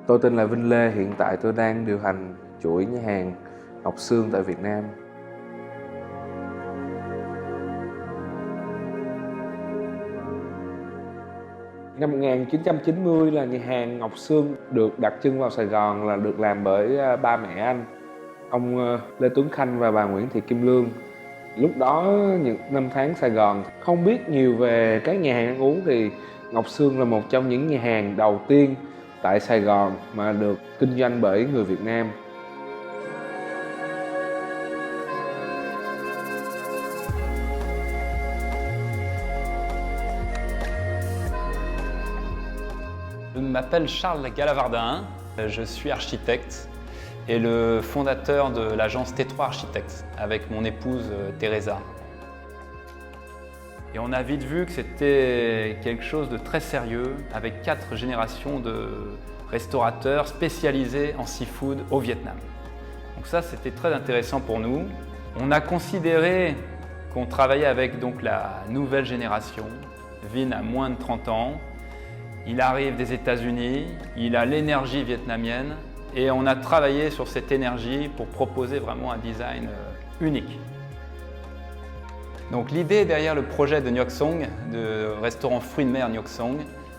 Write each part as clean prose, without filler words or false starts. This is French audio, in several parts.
Tôi tên là Vinh Lê, hiện tại tôi đang điều hành chuỗi nhà hàng Ngọc Sương tại Việt Nam. Năm 1990 là nhà hàng Ngọc Sương được đặt chân vào Sài Gòn là được làm bởi ba mẹ anh, ông Lê Tuấn Khanh và bà Nguyễn Thị Kim Lương. Lúc đó những năm tháng Sài Gòn không biết nhiều về các nhà hàng ăn uống thì Ngọc Sương là một trong những nhà hàng đầu tiên tại Sài Gòn mà được kinh doanh bởi người Việt Nam. Je m'appelle Charles Galavardin, je suis architecte et le fondateur de l'agence T3 Architectes avec mon épouse Teresa. Et on a vite vu que c'était quelque chose de très sérieux avec 4 générations de restaurateurs spécialisés en seafood au Vietnam. Donc ça, c'était très intéressant pour nous. On a considéré qu'on travaillait avec donc la nouvelle génération. Vin a moins de 30 ans. Il arrive des États-Unis, il a l'énergie vietnamienne et on a travaillé sur cette énergie pour proposer vraiment un design unique. Donc l'idée derrière le projet de Ngoc Song, de restaurant fruits de mer Ngoc Song,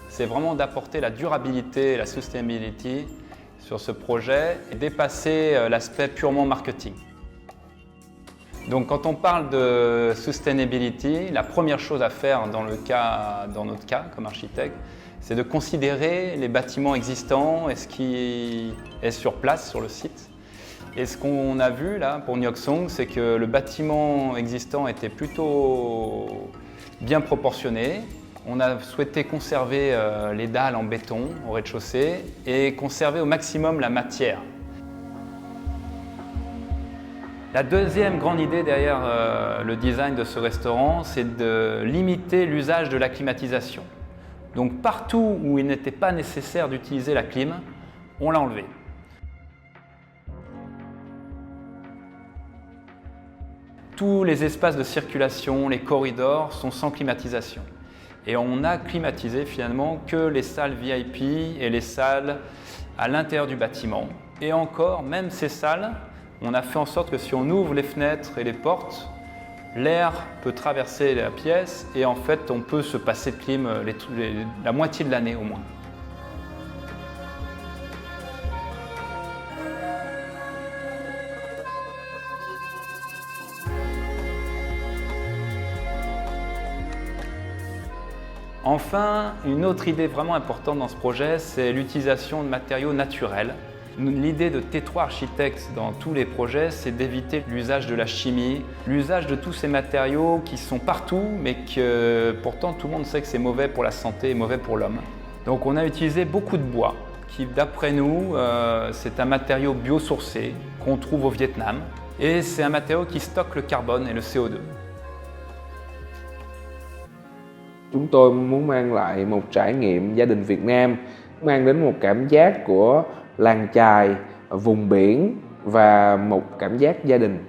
c'est vraiment d'apporter la durabilité et la sustainability sur ce projet et dépasser l'aspect purement marketing. Donc quand on parle de sustainability, la première chose à faire dans notre cas comme architecte, c'est de considérer les bâtiments existants et ce qui est sur place, sur le site. Et ce qu'on a vu là pour Ngoc Song, c'est que le bâtiment existant était plutôt bien proportionné. On a souhaité conserver les dalles en béton au rez-de-chaussée et conserver au maximum la matière. La deuxième grande idée derrière le design de ce restaurant, c'est de limiter l'usage de la climatisation. Donc partout où il n'était pas nécessaire d'utiliser la clim, on l'a enlevé. Tous les espaces de circulation, les corridors sont sans climatisation. Et on a climatisé finalement que les salles VIP et les salles à l'intérieur du bâtiment. Et encore, même ces salles, on a fait en sorte que si on ouvre les fenêtres et les portes, l'air peut traverser la pièce et en fait on peut se passer de clim la moitié de l'année au moins. Enfin, une autre idée vraiment importante dans ce projet, c'est l'utilisation de matériaux naturels. L'idée de T3 Architectes dans tous les projets, c'est d'éviter l'usage de la chimie, l'usage de tous ces matériaux qui sont partout, mais que pourtant tout le monde sait que c'est mauvais pour la santé et mauvais pour l'homme. Donc on a utilisé beaucoup de bois, qui d'après nous, c'est un matériau biosourcé qu'on trouve au Vietnam, et c'est un matériau qui stocke le carbone et le CO2. Chúng tôi muốn mang lại một trải nghiệm gia đình Việt Nam, mang đến một cảm giác của làng chài, vùng biển và một cảm giác gia đình.